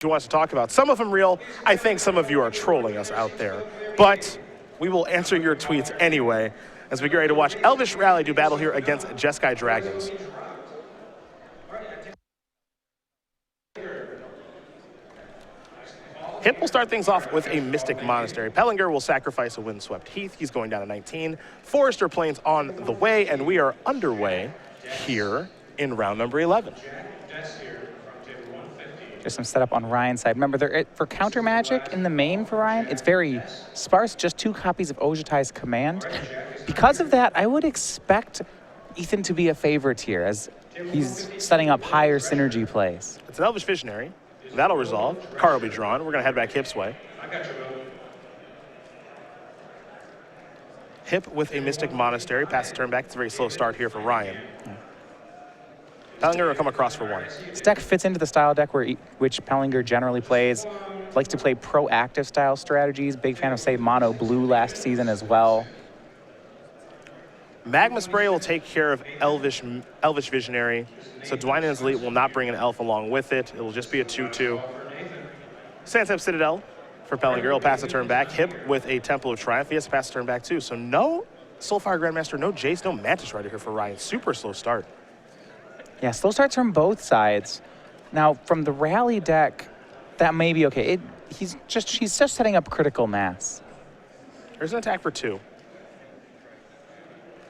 he wants to talk about. Some of them real. I think some of you are trolling us out there. But we will answer your tweets anyway as we get ready to watch Elvish Rally do battle here against Jeskai Dragons. Hipp will start things off with a Mystic Monastery. Poellinger will sacrifice a Windswept Heath. He's going down to 19. Forester Plains on the way, and we are underway here in round number 11. There's some setup on Ryan's side. Remember, for counter magic in the main for Ryan, it's very sparse, just 2 copies of Ojutai's Command. Because of that, I would expect Ethan to be a favorite here as he's setting up higher synergy plays. It's an Elvish Visionary. That'll resolve. Card will be drawn. We're going to head back Hipp's way. Hipp with a Mystic Monastery. Pass the turn back. It's a very slow start here for Ryan. Poellinger will come across for 1. This deck fits into the style deck which Poellinger generally plays. Likes to play proactive style strategies. Big fan of, say, mono blue last season as well. Magma Spray will take care of Elvish Visionary. So Dwynen's Elite will not bring an elf along with it. It'll just be a 2/2. Sandstep Citadel for Poellinger. He'll pass the turn back. Hipp with a Temple of Triumph. He has to pass the turn back too. So no Soulfire Grandmaster, no Jace, no Mantis Rider here for Ryan. Super slow start. Yeah, slow starts from both sides. Now, from the rally deck, that may be okay. He's just setting up critical mass. There's an attack for 2.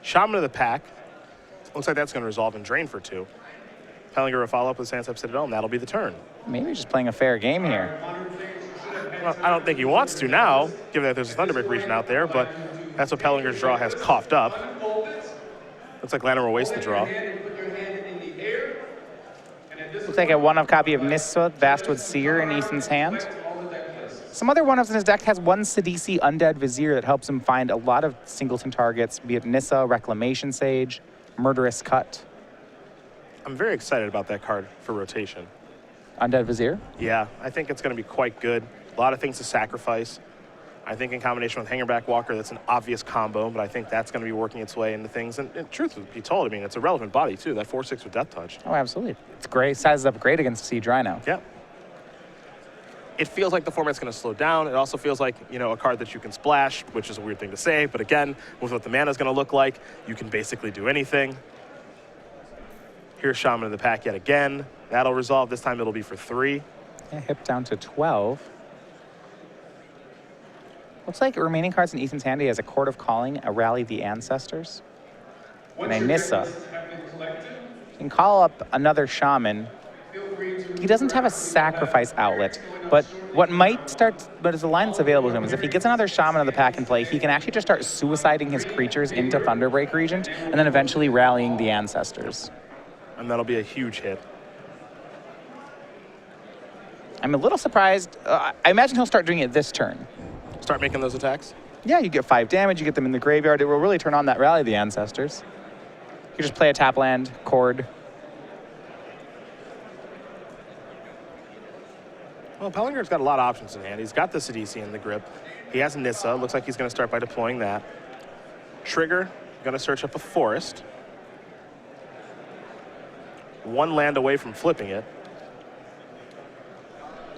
Shaman of the Pack. Looks like that's going to resolve and drain for 2. Poellinger will follow up with Sandstep Citadel, and that'll be the turn. Maybe just playing a fair game here. Well, I don't think he wants to now, given that there's a Thunderbreak region out there, but that's what Pellinger's draw has coughed up. Looks like Llanowar will waste the draw. Looks like a one-of copy of Nissa, Vastwood Seer in Ethan's hand. Some other one-ofs in his deck has 1 Sidisi Undead Vizier that helps him find a lot of singleton targets, be it Nissa, Reclamation Sage, Murderous Cut. I'm very excited about that card for rotation. Undead Vizier? Yeah, I think it's going to be quite good. A lot of things to sacrifice. I think in combination with Hangerback Walker, that's an obvious combo, but I think that's going to be working its way into things. And truth be told, I mean, it's a relevant body too, that 4/6 with Death Touch. Oh, absolutely. It's great. Sizes up great against Siege Rhino. Yeah. It feels like the format's going to slow down. It also feels like, you know, a card that you can splash, which is a weird thing to say, but again, with what the mana's going to look like, you can basically do anything. Here's Shaman of the Pack yet again. That'll resolve. This time it'll be for 3. Yeah, Hipp down to 12. Looks like remaining cards in Ethan's hand, he has a Court of Calling, a Rally the Ancestors, and a Nissa. You can call up another Shaman. He doesn't have a sacrifice outlet, but what is the line that's available to him is if he gets another Shaman of the Pack in play, he can actually just start suiciding his creatures into Thunderbreak Regent and then eventually rallying the Ancestors. And that'll be a huge hit. I'm a little surprised. I imagine he'll start doing it this turn. Start making those attacks? Yeah, you get 5 damage, you get them in the graveyard. It will really turn on that Rally the Ancestors. You can just play a tap land, Chord. Well, Poellinger's got a lot of options in hand. He's got the Sidisi in the grip. He has Nissa. Looks like he's going to start by deploying that. Trigger, going to search up a forest. 1 land away from flipping it.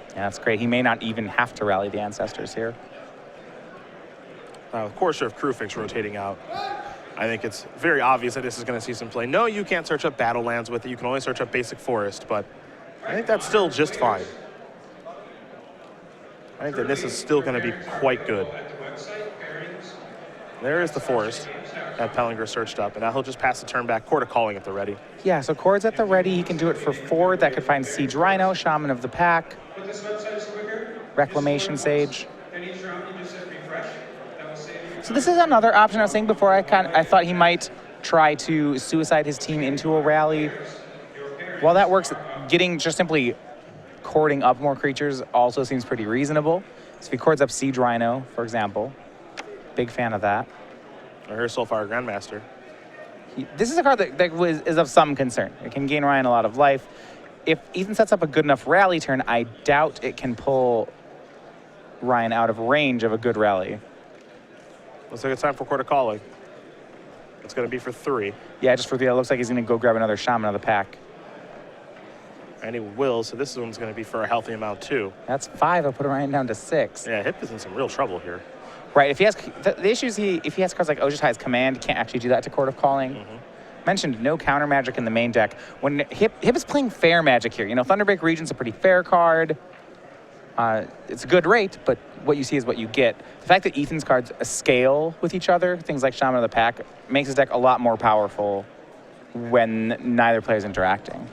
Yeah, that's great. He may not even have to rally the Ancestors here. Of course, you have Crewfix rotating out. I think it's very obvious that this is going to see some play. No, you can't search up battle lands with it. You can only search up basic forest, but I think that's still just fine. I think that this is still going to be quite good. There is the forest that Poellinger searched up, and now he'll just pass the turn back. Court of Calling at the ready. Yeah, so Chord's at the ready. He can do it for 4. That could find Siege Rhino, Shaman of the Pack, Reclamation Sage. So this is another option. I was saying before, I thought he might try to suicide his team into a rally. While that works, getting just simply cording up more creatures also seems pretty reasonable. So if he cords up Siege Rhino, for example, big fan of that. Or here's Soulfire Grandmaster. This is a card that is of some concern. It can gain Ryan a lot of life. If Ethan sets up a good enough rally turn, I doubt it can pull Ryan out of range of a good rally. Looks like it's time for Court of Calling. It's going to be for 3. Yeah, just for 3. It looks like he's going to go grab another Shaman of the Pack. And he will, so this one's going to be for a healthy amount too. That's 5. I'll put Ryan down to 6. Yeah, Hipp is in some real trouble here. Right. If he has the issue is if he has cards like Ojutai's Command, he can't actually do that to Court of Calling. Mentioned no counter magic in the main deck. When Hipp is playing fair magic here. You know, Thunderbreak Regent's a pretty fair card. It's a good rate, but what you see is what you get. The fact that Ethan's cards scale with each other, things like Shaman of the Pack, makes his deck a lot more powerful when neither player is interacting.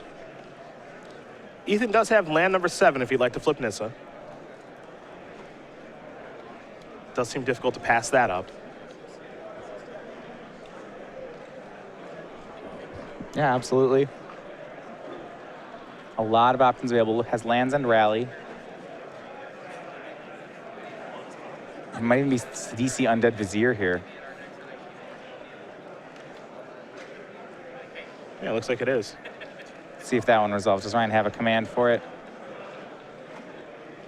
Ethan does have land number 7 if you'd like to flip Nissa. Does seem difficult to pass that up. Yeah, absolutely. A lot of options available. Has lands and rally. It might even be DC Undead Vizier here. Yeah, it looks like it is. See if that one resolves. Does Ryan have a command for it?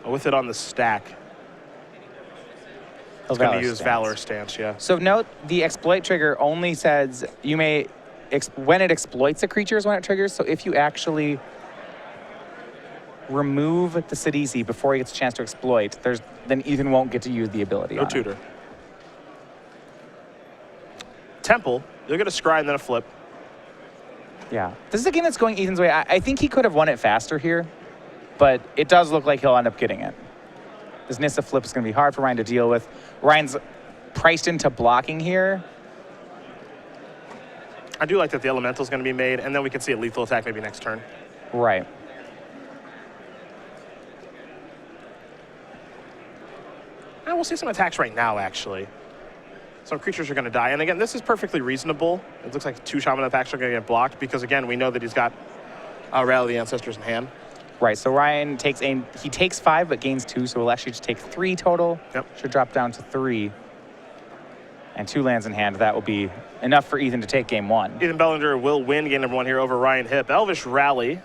With it on the stack, it's going to use Valor Stance, yeah. So note, the exploit trigger only says you may, when it exploits a creature is when it triggers. So if you actually remove the Sidisi before he gets a chance to exploit, then Ethan won't get to use the ability No tutor. Temple, you'll get a scry and then a flip. Yeah. This is a game that's going Ethan's way. I think he could have won it faster here, but it does look like he'll end up getting it. This Nissa flip is going to be hard for Ryan to deal with. Ryan's priced into blocking here. I do like that the Elemental is going to be made, and then we can see a lethal attack maybe next turn. Right. And we'll see some attacks right now, actually. Some creatures are going to die. And again, this is perfectly reasonable. It looks like 2 Shaman attacks are going to get blocked because, again, we know that he's got Rally the Ancestors in hand. Right, so Ryan takes 5 but gains 2, so we'll actually just take 3 total. Yep. Should drop down to 3. And 2 lands in hand. That will be enough for Ethan to take game 1. Ethan Bellinger will win game number 1 here over Ryan Hipp. Elvish Rally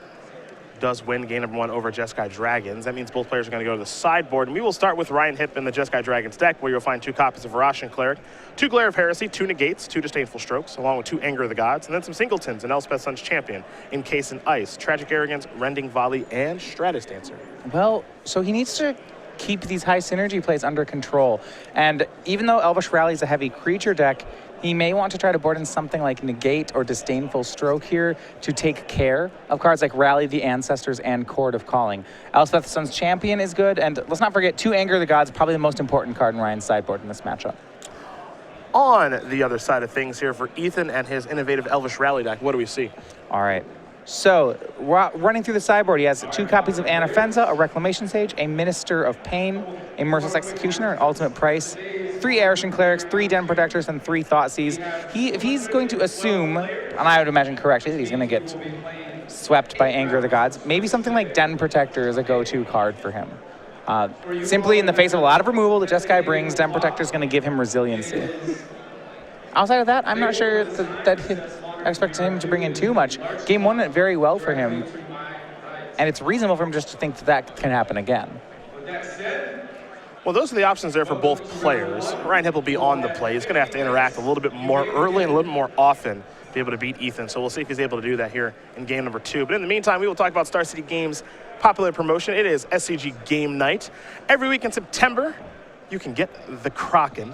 does win game number 1 over Jeskai Dragons. That means both players are going to go to the sideboard. And we will start with Ryan Hipp in the Jeskai Dragons deck, where you'll find 2 copies of Varashian Cleric, 2 Glare of Heresy, 2 Negates, 2 Disdainful Strokes, along with 2 Anger of the Gods, and then some singletons in Elspeth Sun's Champion, Encase in Ice, Tragic Arrogance, Rending Volley, and Stratus Dancer. Well, so he needs to keep these high synergy plays under control. And even though Elvish Rally is a heavy creature deck, he may want to try to board in something like Negate or Disdainful Stroke here to take care of cards like Rally the Ancestors and Court of Calling. Elspeth Sun's Champion is good, and let's not forget 2 Anger of the Gods, probably the most important card in Ryan's sideboard in this matchup. On the other side of things here for Ethan and his innovative Elvish Rally deck, what do we see? All right. So, running through the sideboard, he has 2 copies of Anafenza, a Reclamation Sage, a Minister of Pain, a Merciless Executioner, an Ultimate Price, 3 Arishan Clerics, 3 Den Protectors, and 3 Thoughtseize. If he's going to assume, and I would imagine correctly, that he's going to get swept by Anger of the Gods, maybe something like Den Protector is a go-to card for him. Simply in the face of a lot of removal that Jeskai brings, Den Protector is going to give him resiliency. Outside of that, I'm not sure that I expect him to bring in too much. Game 1 went very well for him, and it's reasonable for him just to think that can happen again. Well, those are the options there for both players. Ryan Hipp will be on the play. He's going to have to interact a little bit more early and a little bit more often to be able to beat Ethan. So we'll see if he's able to do that here in game number 2. But in the meantime, we will talk about Star City Games' popular promotion. It is SCG Game Night. Every week in September, you can get the Kraken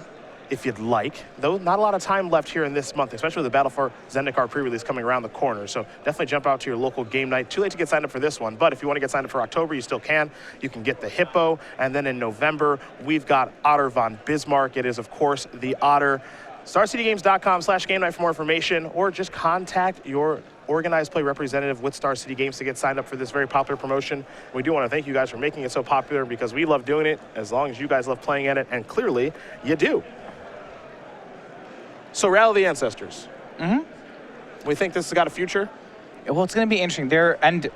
if you'd like. Though not a lot of time left here in this month, especially with the Battle for Zendikar pre-release coming around the corner. So definitely jump out to your local game night. Too late to get signed up for this one, but if you want to get signed up for October, you still can. You can get the Hippo, and then in November, we've got Otter von Bismarck. It is, of course, the Otter. StarCityGames.com/game night for more information, or just contact your organized play representative with Star City Games to get signed up for this very popular promotion. We do want to thank you guys for making it so popular, because we love doing it as long as you guys love playing at it, and clearly you do. So Rally the Ancestors. We think this has got a future? Well, it's going to be interesting. And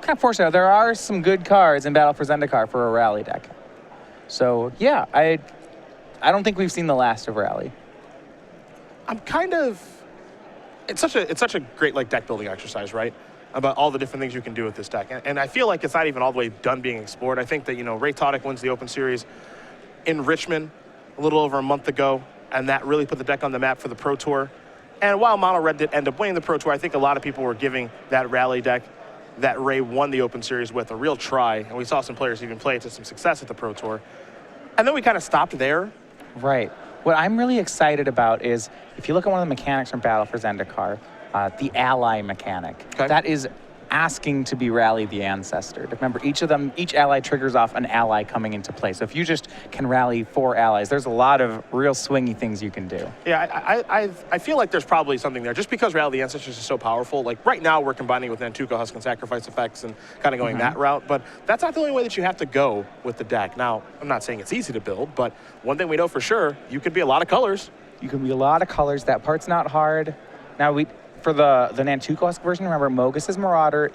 kind of fortunate, there are some good cards in Battle for Zendikar for a Rally deck. So yeah, I don't think we've seen the last of Rally. I'm kind of, it's such a great like deck building exercise, right? About all the different things you can do with this deck. And I feel like it's not even all the way done being explored. I think that, Ray Todic wins the Open Series in Richmond a little over a month ago, and that really put the deck on the map for the Pro Tour. And while Mono Red did end up winning the Pro Tour, I think a lot of people were giving that Rally deck that Ray won the Open Series with, a real try, and we saw some players even play to some success at the Pro Tour. And then we kind of stopped there. Right. What I'm really excited about is, if you look at one of the mechanics from Battle for Zendikar, the ally mechanic. Okay. That is asking to be Rally the Ancestor. Remember, each ally triggers off an ally coming into play. So if you just can rally 4 allies, there's a lot of real swingy things you can do. Yeah, I feel like there's probably something there. Just because Rally the Ancestors is so powerful, like right now we're combining with Nantuko Husk and Sacrifice effects and kind of going that route, but that's not the only way that you have to go with the deck. Now, I'm not saying it's easy to build, but one thing we know for sure, you can be a lot of colors. You can be a lot of colors. That part's not hard. Now, for the Nantuko Husk version, remember, Mogus's Marauder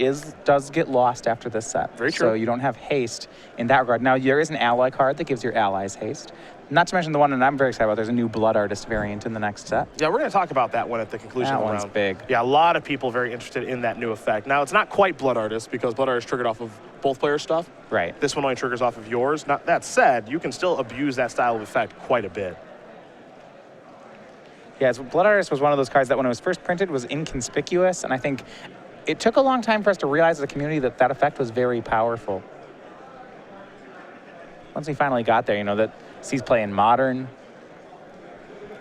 does get lost after this set. Very true. So you don't have haste in that regard. Now, there is an ally card that gives your allies haste. Not to mention the one that I'm very excited about, there's a new Blood Artist variant in the next set. Yeah, we're going to talk about that one at the conclusion of the round. That one's big. Yeah, a lot of people very interested in that new effect. Now, it's not quite Blood Artist because Blood Artist triggered off of both players' stuff. Right. This one only triggers off of yours. Now, that said, you can still abuse that style of effect quite a bit. Yeah, so Blood Artist was one of those cards that when it was first printed was inconspicuous, and I think it took a long time for us to realize as a community that that effect was very powerful. Once we finally got there, that sees play in Modern.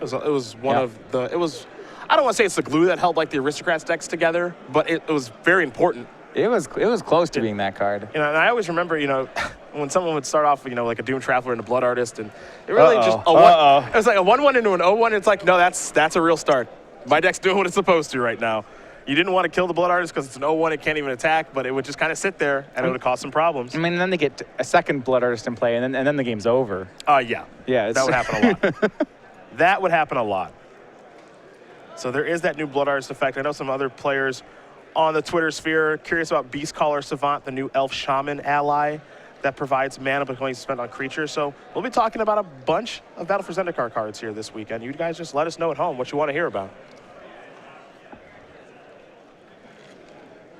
It was one of the, I don't want to say it's the glue that held like the Aristocrats decks together, but it was very important. It was close to being that card. And I always remember, when someone would start off, like a Doom Traveler and a Blood Artist, and it really it was like a 1/1 into an 0/1. It's like, no, that's a real start. My deck's doing what it's supposed to right now. You didn't want to kill the Blood Artist because it's an 0/1, it can't even attack, but it would just kind of sit there, and it would cause some problems. I mean, then they get a second Blood Artist in play, and then the game's over. Yeah. Yeah, that would happen a lot. That would happen a lot. So there is that new Blood Artist effect. I know some other players on the Twitter sphere curious about Beastcaller Savant, the new Elf Shaman ally that provides mana but can only be spent on creatures. So we'll be talking about a bunch of Battle for Zendikar cards here this weekend. You guys just let us know at home what you want to hear about.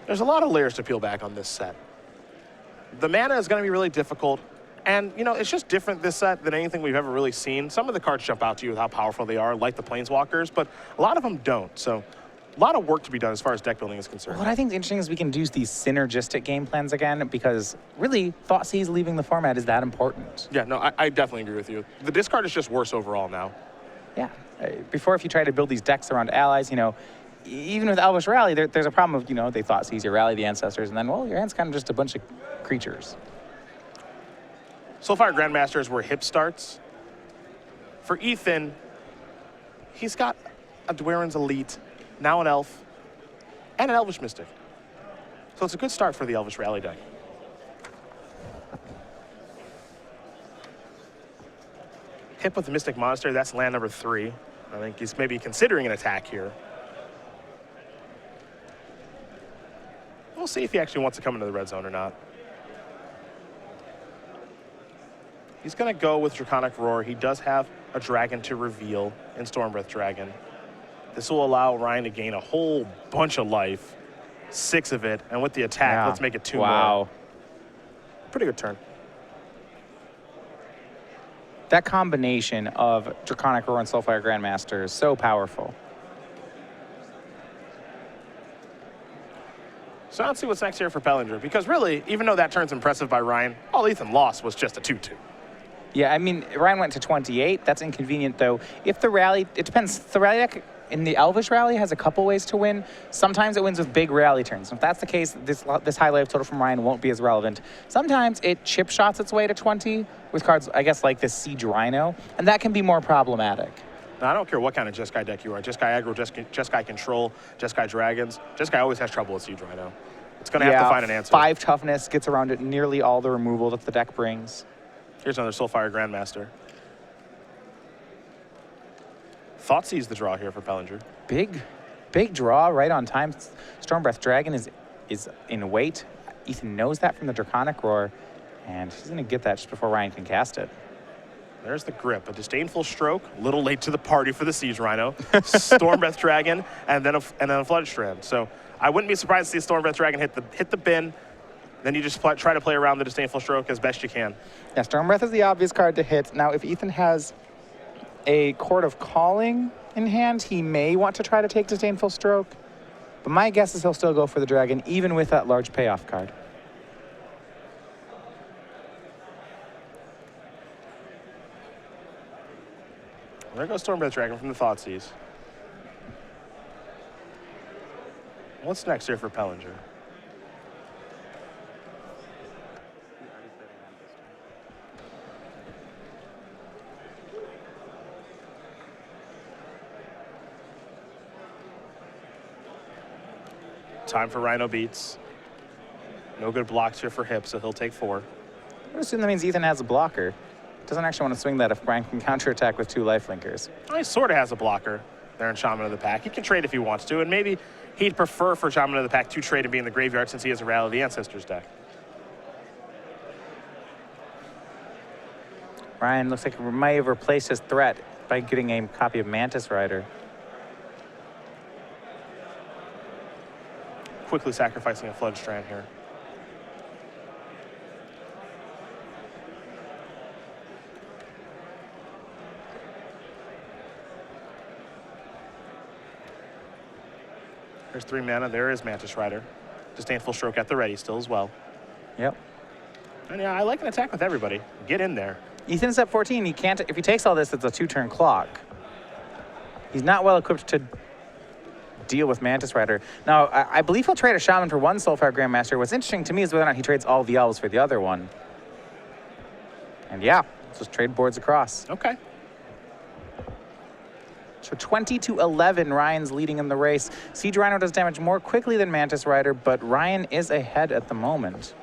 There's a lot of layers to peel back on this set. The mana is going to be really difficult. And, it's just different this set than anything we've ever really seen. Some of the cards jump out to you with how powerful they are, like the Planeswalkers, but a lot of them don't. So a lot of work to be done as far as deck building is concerned. What I think is interesting is we can do these synergistic game plans again, because really, Thoughtseized leaving the format is that important. Yeah, no, I definitely agree with you. The discard is just worse overall now. Yeah. Before, if you try to build these decks around allies, even with Elvish Rally, there's a problem of, they Thoughtseize your Rally the Ancestors, and then, well, your hand's kind of just a bunch of creatures. Soulfire Grandmaster is where Hipp starts. For Ethan, he's got a Dwaren's Elite, now an Elf, and an Elvish Mystic. So it's a good start for the Elvish Rally deck. Hipp with the Mystic Monastery, that's land number 3. I think he's maybe considering an attack here. We'll see if he actually wants to come into the red zone or not. He's going to go with Draconic Roar. He does have a dragon to reveal in Stormbreath Dragon. This will allow Ryan to gain a whole bunch of life, 6 of it, and with the attack, let's make it 2 more. Wow. Pretty good turn. That combination of Draconic Roar and Soulfire Grandmaster is so powerful. So let's see what's next here for Poellinger, because really, even though that turn's impressive by Ryan, all Ethan lost was just a 2/2. Yeah, I mean, Ryan went to 28. That's inconvenient, though. If the rally, it depends. The rally deck in the Elvish Rally has a couple ways to win. Sometimes it wins with big rally turns. If that's the case, this high life total from Ryan won't be as relevant. Sometimes it chip shots its way to 20 with cards, I guess, like this Siege Rhino, and that can be more problematic. Now, I don't care what kind of Jeskai deck you are. Jeskai Aggro, Jeskai Control, Jeskai Dragons. Jeskai always has trouble with Siege Rhino. It's going to have to find an answer. 5 toughness gets around it nearly all the removal that the deck brings. Here's another Soulfire Grandmaster. Thoughtseize the draw here for Poellinger. Big draw right on time. Stormbreath Dragon is in wait. Ethan knows that from the Draconic Roar, and he's going to get that just before Ryan can cast it. There's the grip. A Disdainful Stroke, a little late to the party for the Siege Rhino. Stormbreath Dragon, and then a Flooded Strand. So I wouldn't be surprised to see a Stormbreath Dragon hit the bin. Then you just try to play around the Disdainful Stroke as best you can. Yeah, Stormbreath is the obvious card to hit. Now, if Ethan has a Court of Calling in hand, he may want to try to take Disdainful Stroke. But my guess is he'll still go for the dragon, even with that large payoff card. There goes Stormbreath Dragon from the Thoughtseize. What's next here for Poellinger? Time for Rhino beats. No good blocks here for Hipp, so he'll take 4. I would assume that means Ethan has a blocker. Doesn't actually want to swing that if Brian can counterattack with 2 lifelinkers. Well, he sort of has a blocker there in Shaman of the Pack. He can trade if he wants to, and maybe he'd prefer for Shaman of the Pack to trade and be in the graveyard since he has a Rally of the Ancestors deck. Ryan looks like he might have replaced his threat by getting a copy of Mantis Rider. Quickly sacrificing a Flood Strand here. There's 3 mana. There is Mantis Rider. Disdainful Stroke at the ready still as well. Yep. And yeah, I like an attack with everybody. Get in there. Ethan's at 14. He can't. If he takes all this, it's a 2-turn clock. He's not well equipped to deal with Mantis Rider. Now, I believe he'll trade a Shaman for 1 Soulfire Grandmaster. What's interesting to me is whether or not he trades all the Elves for the other one. And yeah, just trade boards across. Okay. So 20-11, Ryan's leading in the race. Siege Rhino does damage more quickly than Mantis Rider, but Ryan is ahead at the moment.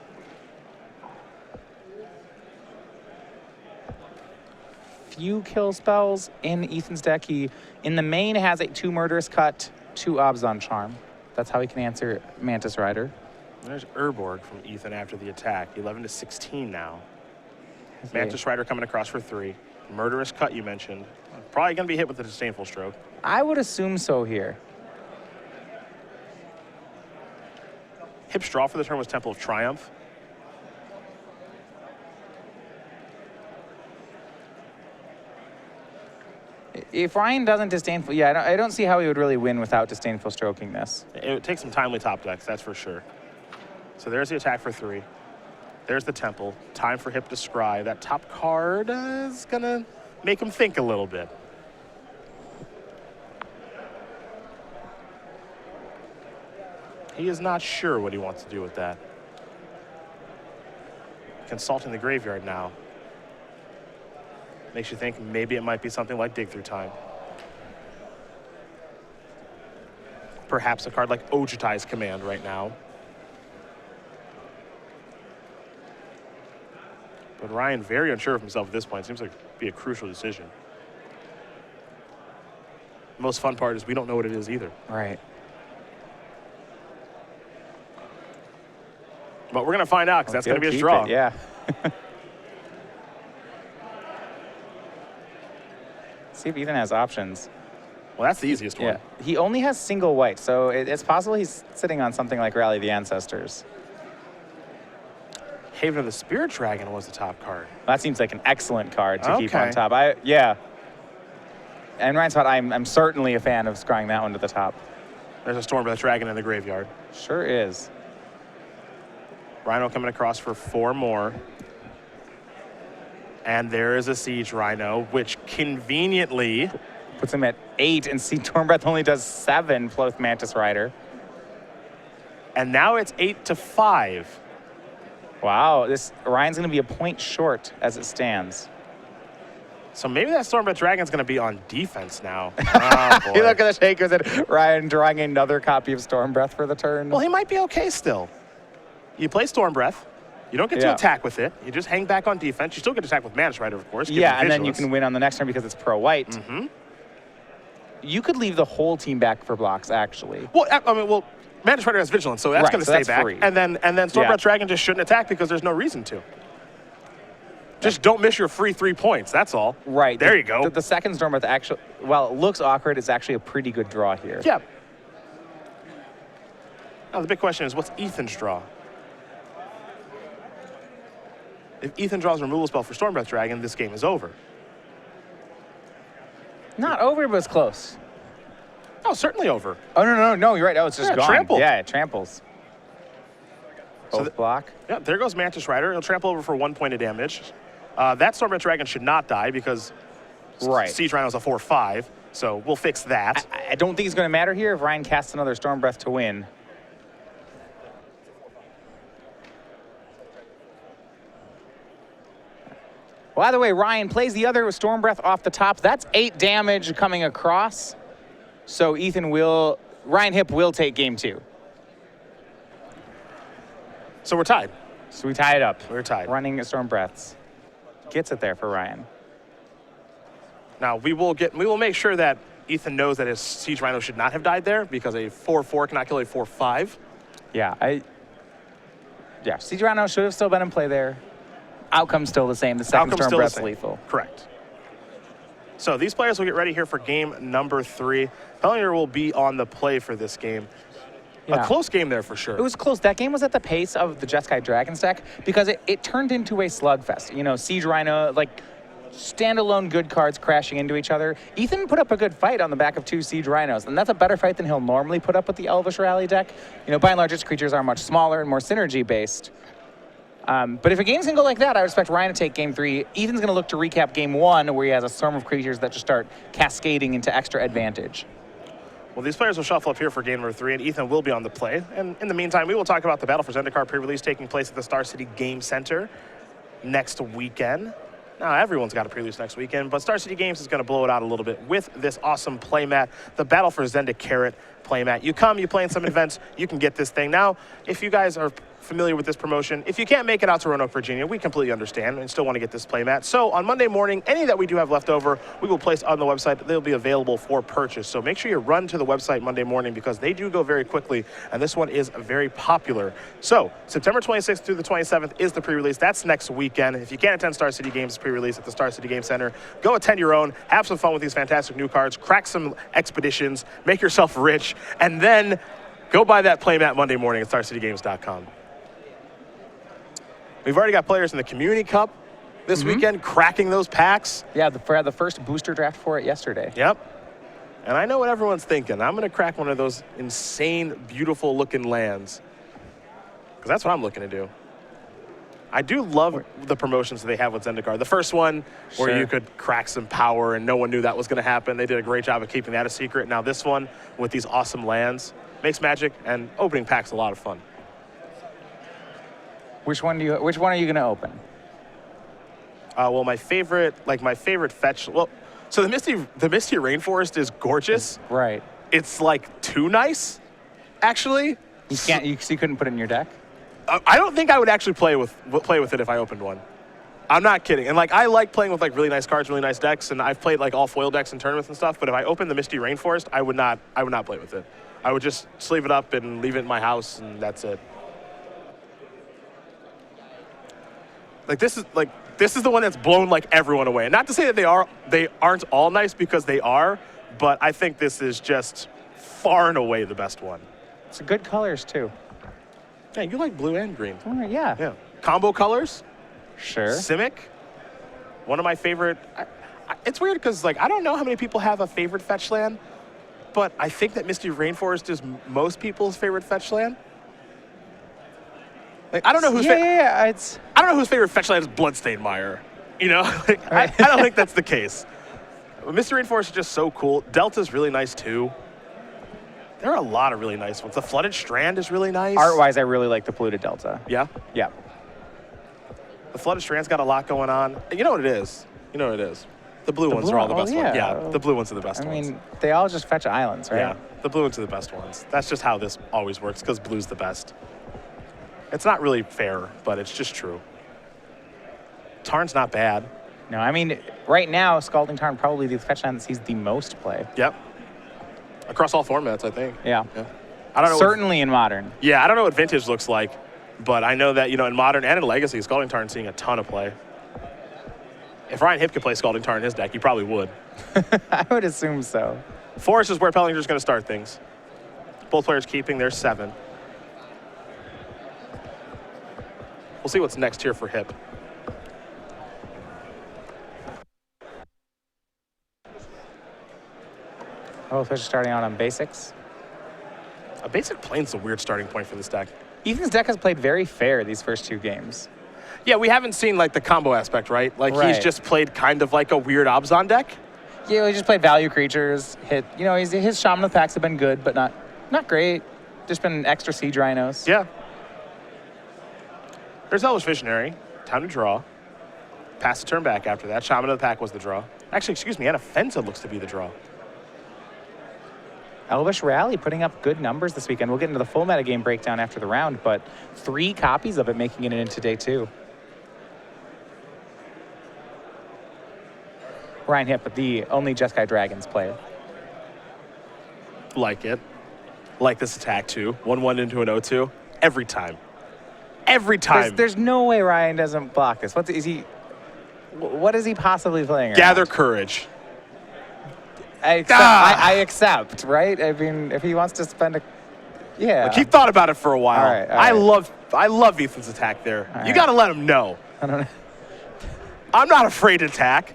Few kill spells in Ethan's deck. He, in the main, has a 2 Murderous Cut, 2 Obzon Charm. That's how he can answer Mantis Rider. There's Urborg from Ethan after the attack. 11-16 now. Mantis Rider coming across for 3. Murderous Cut you mentioned. Probably going to be hit with the Disdainful Stroke. I would assume so here. Hipp's draw for the turn was Temple of Triumph. If Ryan doesn't Disdainful, yeah, I don't see how he would really win without Disdainful Stroking this. It would take some timely top decks, that's for sure. So there's the attack for 3. There's the Temple. Time for Hipp to scry. That top card is going to make him think a little bit. He is not sure what he wants to do with that. Consulting the graveyard now. Makes you think maybe it might be something like Dig Through Time. Perhaps a card like Ojutai's Command right now. But Ryan very unsure of himself at this point. Seems like it'd be a crucial decision. The most fun part is we don't know what it is either. Right. But we're going to find out because that's going to be his draw. Yeah. See if Ethan has options. Well, that's the easiest one. Yeah. He only has single white, so it's possible he's sitting on something like Rally the Ancestors. Haven of the Spirit Dragon was the top card. That seems like an excellent card to keep on top. Yeah. And Ryan's thought I'm certainly a fan of scrying that one to the top. There's a Stormbreath Dragon in the graveyard. Sure is. Rhino coming across for 4 more. And there is a Siege Rhino, which conveniently puts him at 8, and Stormbreath only does 7 with Mantis Rider. And now it's 8-5. Wow, Ryan's going to be a point short as it stands. So maybe that Stormbreath Dragon's going to be on defense now. Oh, boy. You look at the shakers and Ryan drawing another copy of Stormbreath for the turn. Well, he might be okay still. You play Stormbreath. You don't get to attack with it. You just hang back on defense. You still get to attack with Mantis Rider, of course. Yeah, and then you can win on the next turn because it's pro-white. Mm-hmm. You could leave the whole team back for blocks, actually. Well, I mean, Mantis Rider has Vigilance, so that's going to stay back. Free. And then Stormbreath Dragon just shouldn't attack because there's no reason to. Just don't miss your free 3 points, that's all. Right. There you go. The second Stormbreath actually, while it looks awkward, it's actually a pretty good draw here. Yeah. Now, the big question is, what's Ethan's draw? If Ethan draws a removal spell for Stormbreath Dragon, this game is over. Not over, but it's close. Oh, certainly over. Oh, no, you're right. Oh, it's just gone. Trampled. Yeah, it tramples. Both block. Yeah, there goes Mantis Rider. He'll trample over for 1 point of damage. That Stormbreath Dragon should not die because Siege Rhino's a 4/5, so we'll fix that. I don't think it's going to matter here if Ryan casts another Stormbreath to win. Well, by the way, Ryan plays the other Stormbreath off the top. That's 8 damage coming across. So Ryan Hipp will take game 2. So we're tied. So we tie it up. We're tied. Running Stormbreaths. Gets it there for Ryan. Now, we will make sure that Ethan knows that his Siege Rhino should not have died there because a 4/4 cannot kill a 4/5. Yeah, Siege Rhino should have still been in play there. Outcome's still the same. The second Stormbreath's lethal. Correct. So these players will get ready here for game number 3. Poellinger will be on the play for this game. Yeah. A close game there for sure. It was close. That game was at the pace of the Jeskai Dragon's deck because it turned into a slugfest. You know, Siege Rhino, like standalone good cards crashing into each other. Ethan put up a good fight on the back of 2 Siege Rhinos, and that's a better fight than he'll normally put up with the Elvish Rally deck. You know, by and large, its creatures are much smaller and more synergy-based. But if a game's going to go like that, I would expect Ryan to take game 3. Ethan's going to look to recap game 1, where he has a storm of creatures that just start cascading into extra advantage. Well, these players will shuffle up here for game number 3, and Ethan will be on the play. And in the meantime, we will talk about the Battle for Zendikar pre-release taking place at the Star City Game Center next weekend. Now, everyone's got a pre-release next weekend, but Star City Games is going to blow it out a little bit with this awesome playmat, the Battle for Zendikar playmat. You come, you play in some events, you can get this thing. Now, if you guys are familiar with this promotion, if you can't make it out to Roanoke, Virginia, we completely understand and still want to get this playmat. So on Monday morning, any that we do have left over, we will place on the website. They'll be available for purchase. So make sure you run to the website Monday morning because they do go very quickly, and this one is very popular. So September 26th through the 27th is the pre-release. That's next weekend. If you can't attend Star City Games pre-release at the Star City Game Center, go attend your own, have some fun with these fantastic new cards, crack some expeditions, make yourself rich, and then go buy that playmat Monday morning at StarCityGames.com. We've already got players in the Community Cup this weekend cracking those packs. Yeah, had the first booster draft for it yesterday. Yep. And I know what everyone's thinking. I'm going to crack one of those insane, beautiful-looking lands because that's what I'm looking to do. I do love the promotions that they have with Zendikar. The first one where you could crack some power and no one knew that was going to happen. They did a great job of keeping that a secret. Now this one with these awesome lands makes Magic and opening packs a lot of fun. Which one are you going to open? Well, my favorite fetch. Well, so the Misty Rainforest is gorgeous. Right. It's like too nice, actually. You couldn't put it in your deck? I don't think I would actually play with it if I opened one. I'm not kidding. And like I like playing with like really nice cards, really nice decks, and I've played like all foil decks in tournaments and stuff. But if I opened the Misty Rainforest, I would not play with it. I would just sleeve it up and leave it in my house, and that's it. This is the one that's blown like everyone away. And not to say that they aren't all nice, because they are, but I think this is just far and away the best one. It's good colors too. Yeah, you like blue and green. Oh, yeah. Yeah. Combo colors. Sure. Simic. One of my favorite. It's weird because like I don't know how many people have a favorite fetch land, but I think that Misty Rainforest is most people's favorite fetch land. Like, I don't know whose I don't know whose favorite fetch land is Bloodstained Mire. You know, I don't think that's the case. Misty Rainforest is just so cool. Delta's really nice too. There are a lot of really nice ones. The Flooded Strand is really nice. Art-wise, I really like the Polluted Delta. Yeah? Yeah. The Flooded Strand's got a lot going on. You know what it is? The blue ones are all the best ones. Yeah, the blue ones are the best ones. I mean, they all just fetch islands, right? Yeah, the blue ones are the best ones. That's just how this always works, because blue's the best. It's not really fair, but it's just true. Tarn's not bad. No, I mean, right now, Scalding Tarn probably the fetch land that sees the most play. Yep. Across all formats, I think. Yeah. I don't know. Certainly in Modern. Yeah, I don't know what Vintage looks like, but I know that, in Modern and in Legacy, Scalding Tarn's seeing a ton of play. If Ryan Hipp could play Scalding Tarn in his deck, he probably would. I would assume so. Forest is where Poellinger's going to start things. Both players keeping their 7. We'll see what's next here for Hipp. Both fish are starting out on basics. A basic plane's a weird starting point for this deck. Ethan's deck has played very fair these first 2 games. Yeah, we haven't seen like the combo aspect, right? Like he's Right. just played kind of like a weird Obzon deck. Yeah, he just played value creatures. Hit, you know, his Shaman of the Packs have been good, but not great. Just been extra siege rhinos. Yeah. There's Elvish Visionary. Time to draw. Pass the turn back after that. Shaman of the Pack was the draw. Actually, excuse me, Anafenza looks to be the draw. Elvish Rally putting up good numbers this weekend. We'll get into the full metagame breakdown after the round, but 3 copies of it making it into day 2. Ryan Hipp, the only Jeskai Dragons player. Like it. Like this attack too. 1-1 into an 0-2. Every time. Every time. There's no way Ryan doesn't block this. What is he possibly playing? Gather around? courage. I accept, right? I mean, if he wants to spend a... Yeah. Like, he thought about it for a while. All right. I love Ethan's attack there. All you right. got to let him know. I don't know. I'm not afraid to attack.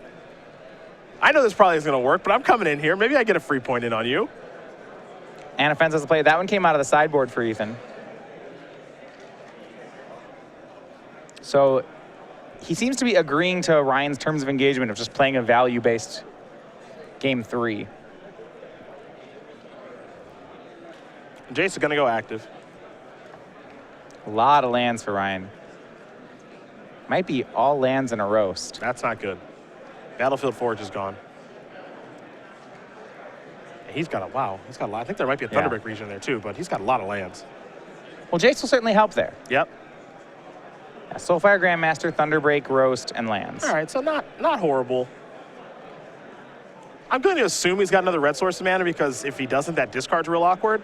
I know this probably isn't going to work, but I'm coming in here. Maybe I get a free point in on you. Anafenza has played. That one came out of the sideboard for Ethan. So he seems to be agreeing to Ryan's terms of engagement of just playing a value-based game 3. Jace is going to go active. A lot of lands for Ryan. Might be all lands in a roast. That's not good. Battlefield Forge is gone. He's got a lot. I think there might be a Yeah. Thunderbreak region there too, but he's got a lot of lands. Well, Jace will certainly help there. Yep. Yeah, Soulfire Grandmaster, Thunderbreak, Roast, and lands. All right, so not horrible. I'm going to assume he's got another red source of mana because if he doesn't, that discard's real awkward.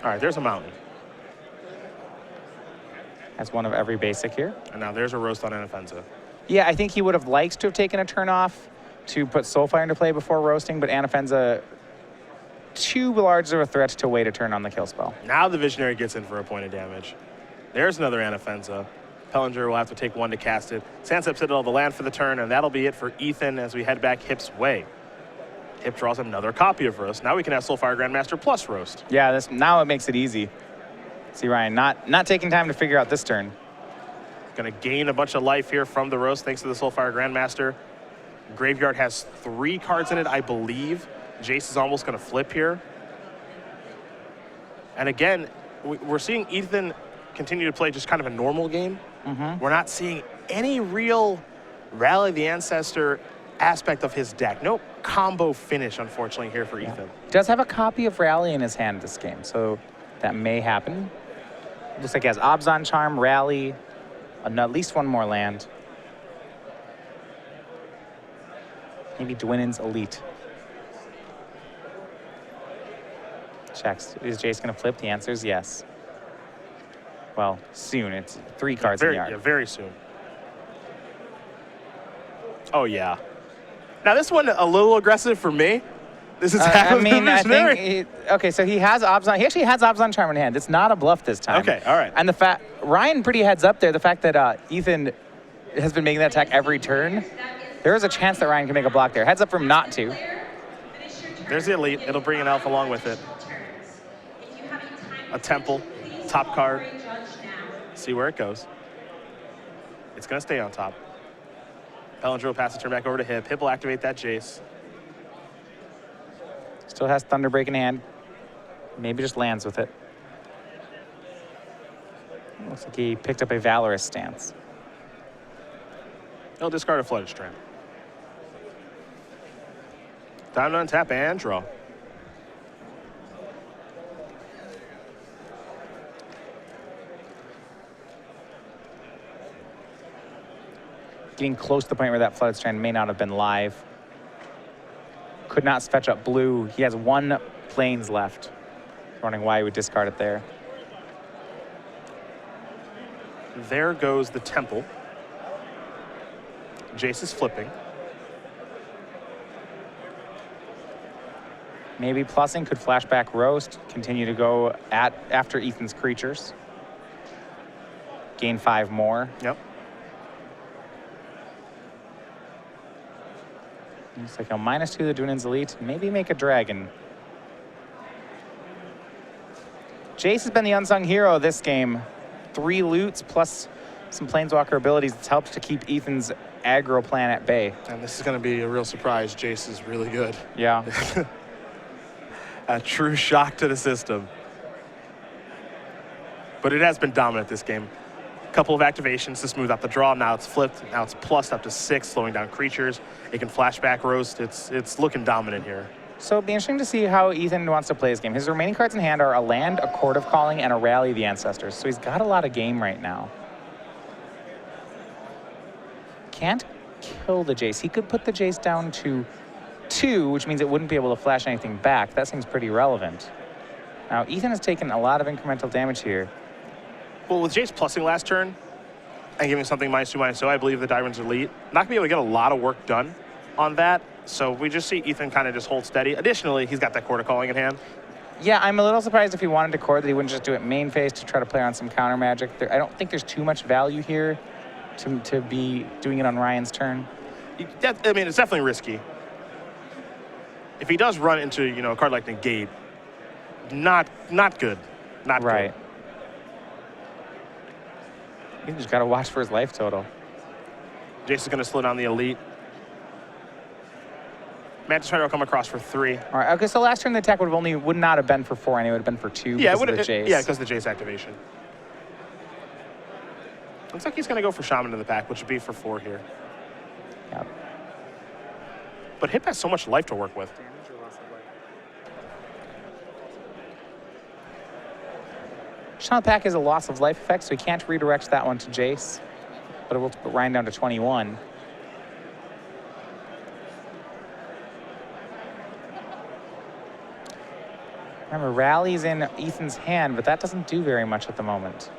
All right, there's a mountain. That's one of every basic here. And now there's a roast on Anafenza. Yeah, I think he would have liked to have taken a turn off to put Soulfire into play before roasting, but Anafenza too large of a threat to wait a turn on the kill spell. Now the Visionary gets in for a point of damage. There's another Anafenza. Poellinger will have to take 1 to cast it. Sansep Citadel the land for the turn, and that'll be it for Ethan as we head back Hipp's way. Hipp draws another copy of Roast. Now we can have Soulfire Grandmaster plus Roast. Yeah, now it makes it easy. See Ryan not taking time to figure out this turn. Going to gain a bunch of life here from the Roast thanks to the Soulfire Grandmaster. Graveyard has 3 cards in it, I believe. Jace is almost going to flip here. And again, we're seeing Ethan continue to play just kind of a normal game. We're not seeing any real Rally the Ancestor aspect of his deck. No combo finish, unfortunately, here for Ethan. He does have a copy of Rally in his hand this game, so that may happen. Looks like he has Obzon Charm, Rally, at least 1 more land. Maybe Dwinnen's Elite. Checks. Is Jace going to flip? The answer is yes. Well, soon. It's 3 cards in the yard. Yeah, very soon. Oh, yeah. Now, this one a little aggressive for me. This is I think okay, so he has Obzon. He actually has Obzon Charm in hand. It's not a bluff this time. Okay, all right. And Ryan pretty heads up there. The fact that Ethan has been making that attack every turn, there is a chance that Ryan can make a block there. Heads up for him not to. There's the Elite. It'll bring an elf along with it. A Temple, top card. See where it goes. It's going to stay on top. Poellinger will pass the turn back over to Hipp. Hipp will activate that Jace. Still has Thunderbreak in hand. Maybe just lands with it. Looks like he picked up a Valorous stance. He'll discard a Flooded Strand. Time to untap and draw. Getting close to the point where that Flooded Strand may not have been live. Could not fetch up blue. He has 1 planes left. Wondering why he would discard it there. There goes the Temple. Jace is flipping. Maybe plussing, could flashback Roast, continue to go after Ethan's creatures. Gain 5 more. Yep. Looks like a -2 the Dwinen's Elite. Maybe make a dragon. Jace has been the unsung hero this game. 3 loots plus some Planeswalker abilities that's helped to keep Ethan's aggro plan at bay. And this is going to be a real surprise. Jace is really good. Yeah. A true shock to the system. But it has been dominant this game. A couple of activations to smooth out the draw. Now it's flipped. Now it's plussed up to 6, slowing down creatures. It can flashback roast. It's looking dominant here. So it'll be interesting to see how Ethan wants to play his game. His remaining cards in hand are a land, a Court of Calling, and a Rally the Ancestors. So he's got a lot of game right now. Can't kill the Jace. He could put the Jace down to 2, which means it wouldn't be able to flash anything back. That seems pretty relevant. Now, Ethan has taken a lot of incremental damage here. Well, with Jace plussing last turn and giving something -2/-0, I believe the Diamond's Elite. Not going to be able to get a lot of work done on that. So we just see Ethan kind of just hold steady. Additionally, he's got that Court of Calling in hand. Yeah, I'm a little surprised if he wanted to Court that he wouldn't just do it main phase to try to play on some counter magic. I don't think there's too much value here to be doing it on Ryan's turn. I mean, it's definitely risky. If he does run into, a card like Negate, not good. Not right. good. He's just got to watch for his life total. Jace is going to slow down the Elite. Mantis Rider will come across for 3. All right. Okay. So last turn the attack would not have been for 4 anyway. It would have been for 2. Yeah, because of the Jace. Yeah, because of the Jace activation. Looks like he's going to go for Shaman in the pack, which would be for 4 here. Yeah. But Hipp has so much life to work with. Shaman pack is a loss of life effect, so he can't redirect that one to Jace. But it will put Ryan down to 21. Remember, Rally's in Ethan's hand, but that doesn't do very much at the moment.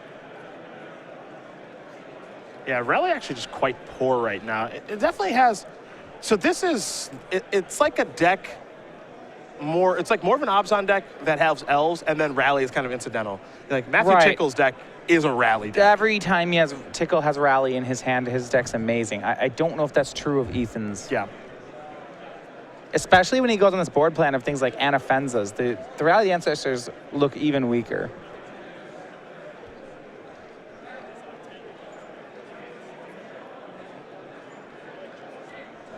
Yeah, Rally actually just quite poor right now. It definitely has. So this is, it's like a deck it's like more of an Obzon deck that has elves, and then Rally is kind of incidental. Like Matthew Tickle's deck is a Rally deck. Every time Tickle has Rally in his hand, his deck's amazing. I don't know if that's true of Ethan's. Yeah. Especially when he goes on this board plan of things like Anafenzas. The Rally the Ancestors look even weaker.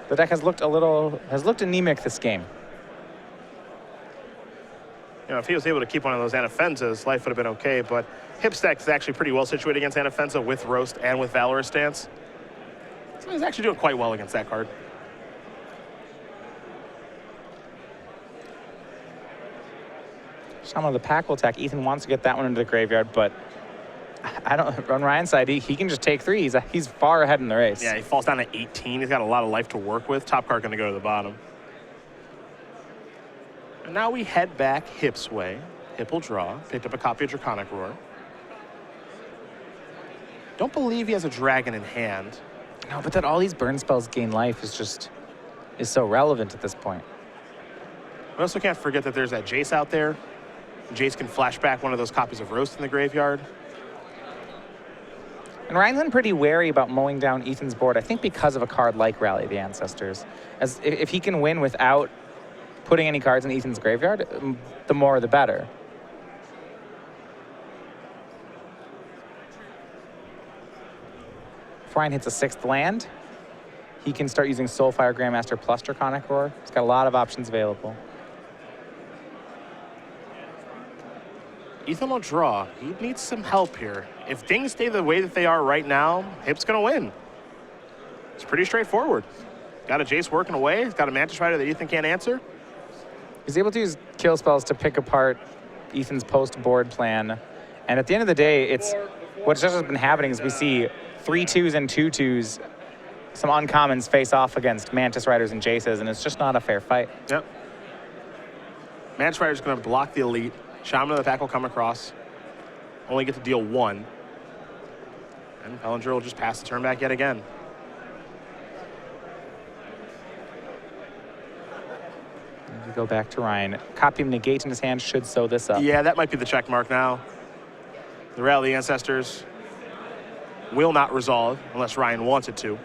The deck has looked anemic this game. If he was able to keep one of those Anafenzas, life would have been okay, but Hipp's deck is actually pretty well situated against Anafenza with Roast and with Valorous Stance. So he's actually doing quite well against that card. Shaman of the pack will attack. Ethan wants to get that one into the graveyard, but on Ryan's side, he can just take 3. He's far ahead in the race. Yeah, he falls down to 18. He's got a lot of life to work with. Top card going to go to the bottom. And now we head back Hipp's way. Hipp will draw. Picked up a copy of Draconic Roar. Don't believe he has a dragon in hand. No, but that all these burn spells gain life is so relevant at this point. We also can't forget that there's that Jace out there. Jace can flash back one of those copies of Roast in the graveyard. And Ryan's been pretty wary about mowing down Ethan's board, I think because of a card like Rally the Ancestors. As if he can win without putting any cards in Ethan's graveyard, the more the better. If Ryan hits a 6th land, he can start using Soulfire Grandmaster plus Draconic Roar. He's got a lot of options available. Ethan will draw. He needs some help here. If things stay the way that they are right now, Hipp's going to win. It's pretty straightforward. Got a Jace working away. He's got a Mantis Rider that Ethan can't answer. He's able to use kill spells to pick apart Ethan's post-board plan. And at the end of the day, what's just been happening is we see 3/2s and 2/2s, some uncommons face off against Mantis Riders and Jaces, and it's just not a fair fight. Yep. Mantis Rider's going to block the Elite. Shaman of the pack will come across. Only get to deal 1. And Poellinger will just pass the turn back yet again. We go back to Ryan. Copy of Negate in his hand should sew this up. Yeah, that might be the check mark now. The Rally Ancestors will not resolve unless Ryan wants it to.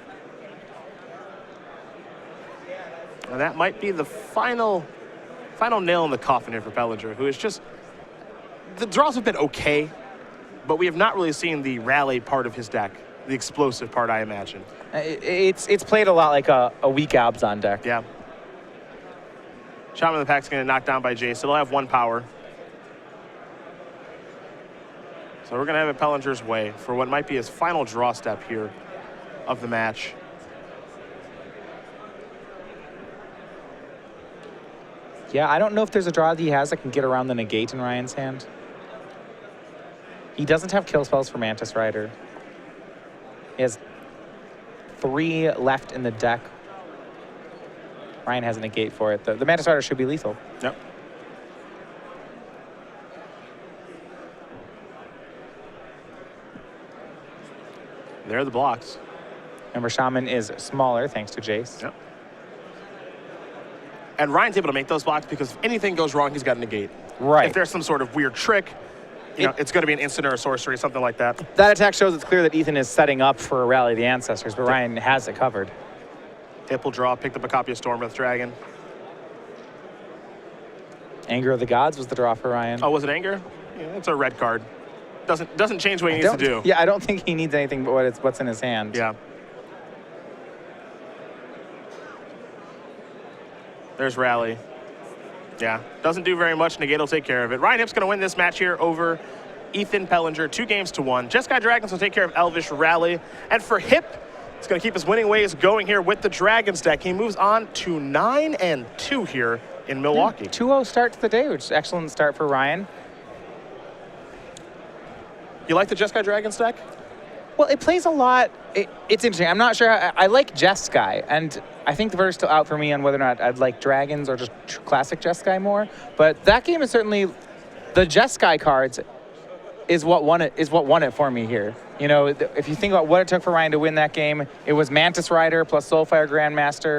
And that might be the final nail in the coffin here for Poellinger, who is just, the draws have been okay, but we have not really seen the rally part of his deck, the explosive part, I imagine. It's played a lot like a weak Abzan deck. Yeah. Shaman of the Pack's going to knock down by Jace. It'll have 1 power. So we're going to have it Poellinger's way for what might be his final draw step here of the match. Yeah, I don't know if there's a draw that he has that can get around the negate in Ryan's hand. He doesn't have kill spells for Mantis Rider. He has 3 left in the deck. Ryan has a negate for it. The Mantis Rider should be lethal. Yep. There are the blocks. Remember, Shaman is smaller thanks to Jace. Yep. And Ryan's able to make those blocks because if anything goes wrong, he's got a negate. Right. If there's some sort of weird trick, you know, it's going to be an instant or a sorcery, something like that. That attack shows it's clear that Ethan is setting up for a Rally of the Ancestors, but Ryan has it covered. Hipp will draw, picked up a copy of Stormbreath Dragon. Anger of the Gods was the draw for Ryan. Oh, was it Anger? Yeah, it's a red card. Doesn't change what he needs to do. Yeah, I don't think he needs anything but what's in his hand. Yeah. There's Rally. Yeah, doesn't do very much. Negate will take care of it. Ryan Hipp's going to win this match here over Ethan Poellinger, 2-1. Jeskai Dragons will take care of Elvish Rally. And for Hipp, it's going to keep his winning ways going here with the Dragons deck. He moves on to 9-2 here in Milwaukee. 2-0 start to the day, which is an excellent start for Ryan. You like the Jeskai Dragons deck? Well, it plays a lot. It's interesting. I'm not sure. I like Jeskai, and I think the verdict's still out for me on whether or not I'd like Dragons or just classic Jeskai more. But that game is certainly, the Jeskai cards is what won it for me here. You know, if you think about what it took for Ryan to win that game, it was Mantis Rider plus Soulfire Grandmaster.